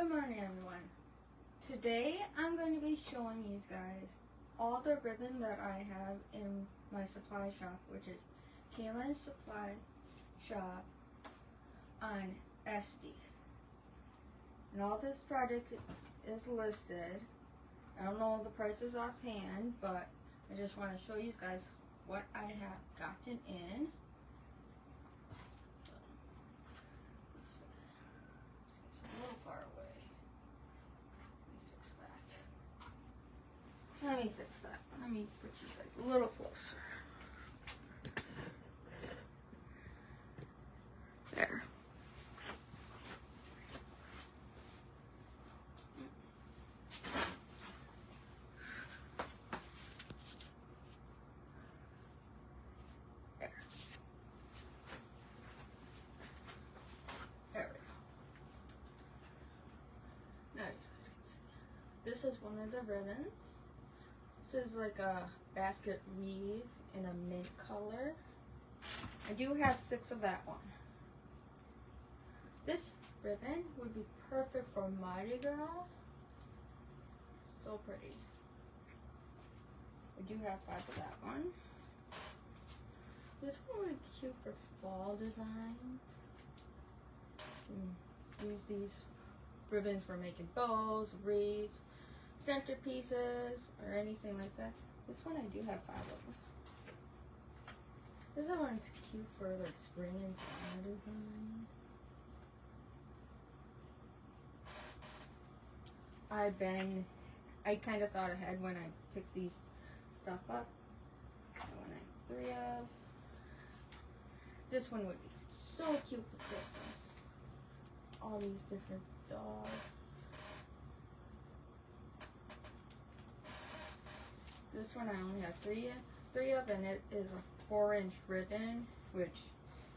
Good morning, everyone. Today I'm going to be showing you guys all the ribbon that I have in my supply shop, which is Kaylin's Supply Shop on SD. And all this product is listed. I don't know the prices offhand, but I just want to show you guys what I have gotten in. It's a little far away. Let me fix that. Let me put you guys a little closer. There. There we go. Now you guys can see. This is one of the ribbons. This is like a basket weave in a mint color. I do have 6 of that one. This ribbon would be perfect for Mardi Gras. So pretty. I do have 5 of that one. This one would be cute for fall designs. Use these ribbons for making bows, wreaths, centerpieces, or anything like that. This one I do have 5 of them. This one's cute for like spring and summer designs. I kind of thought ahead when I picked these stuff up. So when I 3 of. This one would be so cute for Christmas. All these different dogs. This one I only have three of, and it is a 4-inch ribbon, which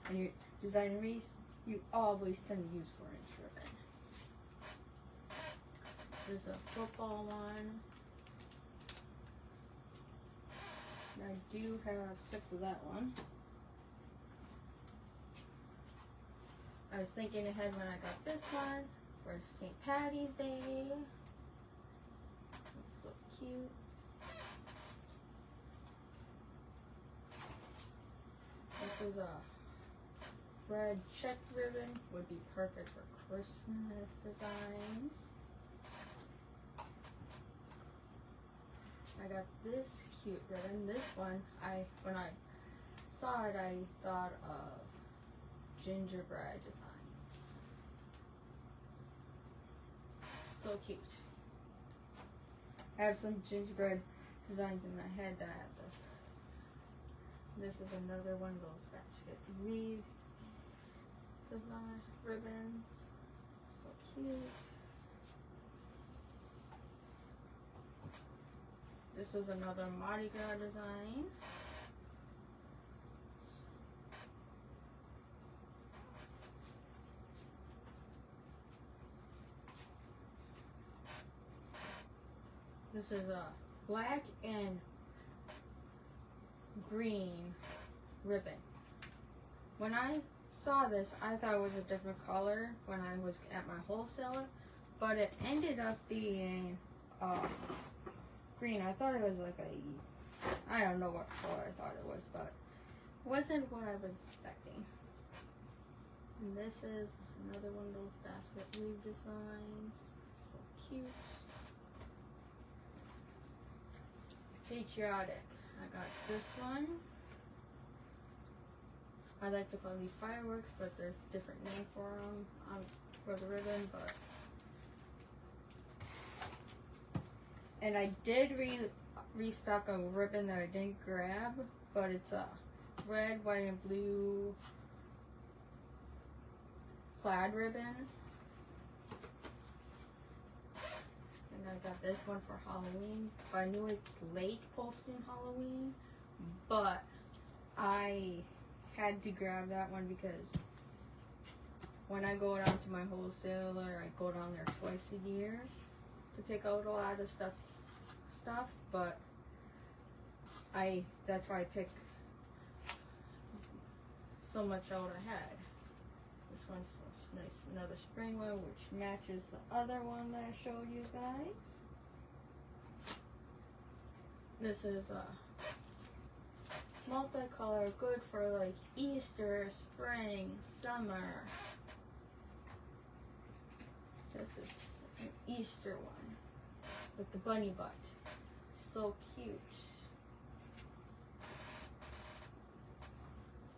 when you design wreaths, you always tend to use 4-inch ribbon. There's a football one. And I do have 6 of that one. I was thinking ahead when I got this one for St. Patty's Day. It's so cute. This is a red check ribbon, would be perfect for Christmas designs. I got this cute ribbon. This one, when I saw it, I thought of gingerbread designs. So cute. I have some gingerbread designs in my head that I have to. This is another one of those basket weave design ribbons. So cute. This is another Mardi Gras design. This is a black and green ribbon. When I saw this, I thought it was a different color when I was at my wholesaler, but it ended up being green. I thought it was like I don't know what color I thought it was, but it wasn't what I was expecting. And this is another one of those basket weave designs. So cute. Patriotic. I got this one. I like to call these fireworks, but there's a different name for them for the ribbon. But and I did restock a ribbon that I didn't grab, but it's a red, white, and blue plaid ribbon. And I got this one for Halloween, but I knew it's late posting Halloween, but I had to grab that one because when I go down to my wholesaler, I go down there twice a year to pick out a lot of stuff, but that's why I pick so much out ahead. This one's nice, another spring one, which matches the other one that I showed you guys. This is a multicolor, good for like Easter, spring, summer. This is an Easter one with the bunny butt. So cute.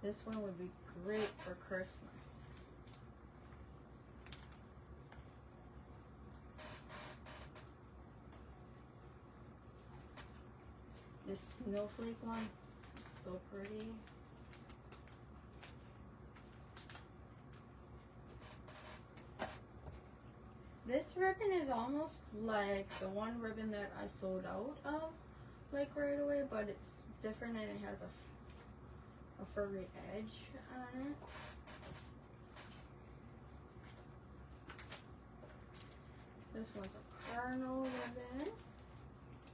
This one would be great for Christmas. This snowflake one is so pretty. This ribbon is almost like the one ribbon that I sold out of like right away, but it's different and it has a furry edge on it. This one's a cardinal ribbon.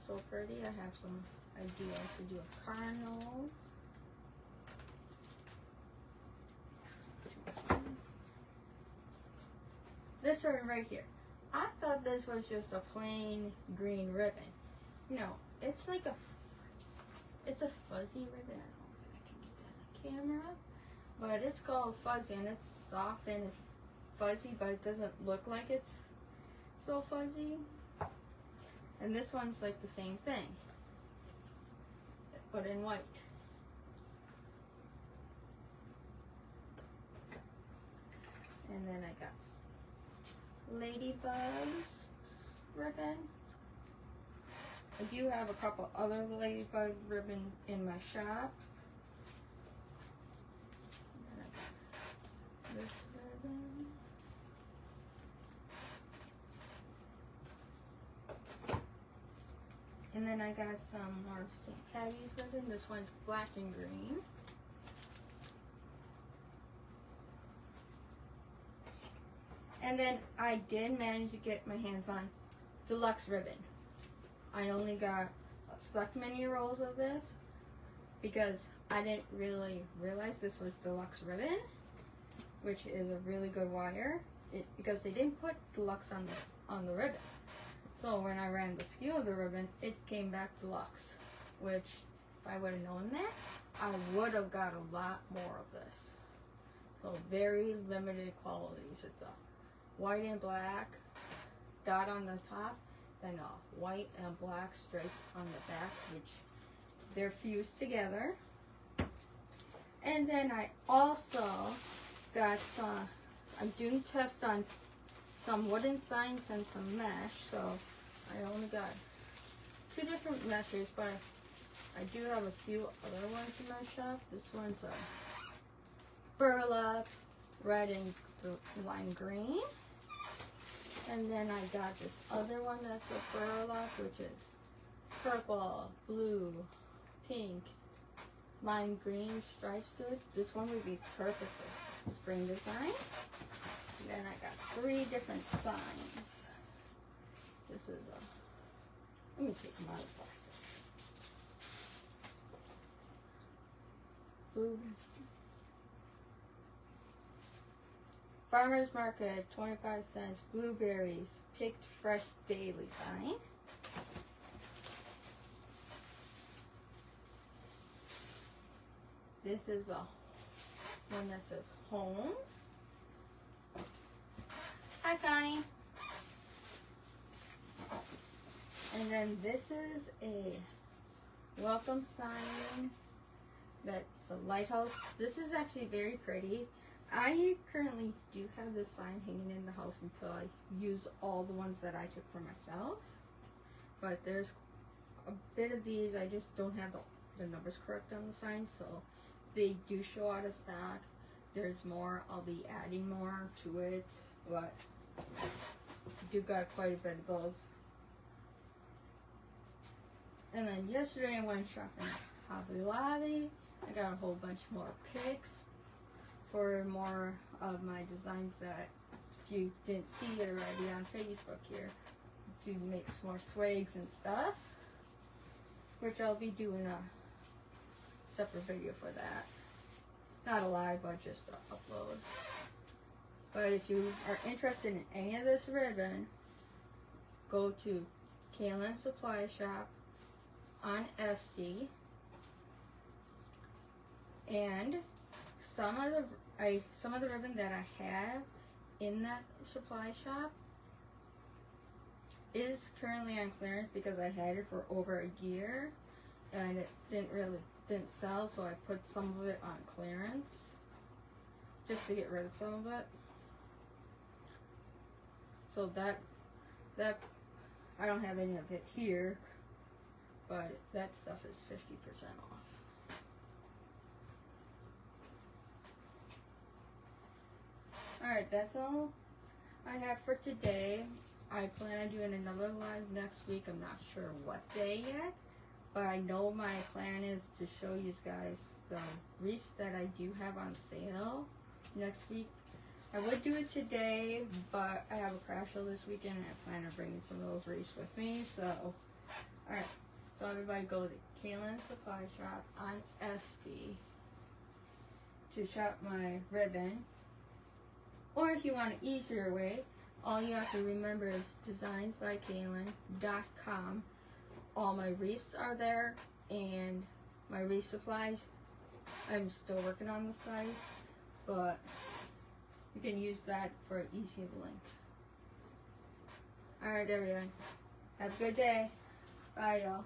So pretty. I have some ideas to do with cardinals. This ribbon right here. I thought this was just a plain green ribbon. No, it's like it's a fuzzy ribbon. I don't know if I can get that on camera, but it's called fuzzy and it's soft and fuzzy, but it doesn't look like it's so fuzzy. And this one's like the same thing, but in white. And then I got ladybugs ribbon. I do have a couple other ladybug ribbon in my shop. And then I got this ribbon. And then I got some more St. Patty's ribbon. This one's black and green. And then I did manage to get my hands on deluxe ribbon. I only got select many rolls of this because I didn't really realize this was deluxe ribbon, which is a really good wire. Because they didn't put deluxe on the ribbon. So when I ran the SKU of the ribbon, it came back deluxe, which if I would have known that, I would have got a lot more of this. So very limited qualities. It's a white and black dot on the top, then a white and black stripe on the back, which they're fused together. And then I also got some, I'm doing tests on some wooden signs and some mesh, so I only got 2 different meshes, but I do have a few other ones in my shop. This one's a burlap, red and lime green. And then I got this other one that's a burlap, which is purple, blue, pink, lime green stripes to it. This one would be perfect for spring design. And then I got 3 different signs. This is a, let me take them out of the plastic. Blue. Farmer's Market, 25 cents, blueberries, picked fresh daily sign. This is a one that says home. Hi, Connie. And then this is a welcome sign that's a lighthouse. This is actually very pretty. I currently do have this sign hanging in the house until I use all the ones that I took for myself. But there's a bit of these, I just don't have the numbers correct on the sign, so they do show out of stock. There's more, I'll be adding more to it, but I do got quite a bit of those. And then yesterday I went shopping at Hobby Lobby. I got a whole bunch more picks for more of my designs that, if you didn't see it already on Facebook here, do make some more swags and stuff, which I'll be doing a separate video for that. Not a live, but just to upload. But if you are interested in any of this ribbon, go to Kaylin Supply Shop on Etsy, and some of the ribbon that I have in that supply shop is currently on clearance because I had it for over a year and it didn't sell, so I put some of it on clearance just to get rid of some of it. So that I don't have any of it here, but that stuff is 50% off. Alright, that's all I have for today. I plan on doing another live next week. I'm not sure what day yet, but I know my plan is to show you guys the wreaths that I do have on sale next week. I would do it today, but I have a craft show this weekend and I plan on bringing some of those wreaths with me. So, alright. So everybody go to Kaylin Supply Shop on Etsy to shop my ribbon. Or if you want an easier way, all you have to remember is designsbykaylin.com. All my wreaths are there, and my wreath supplies. I'm still working on the site, but you can use that for an easy link. Alright, everyone. Have a good day. Bye, y'all.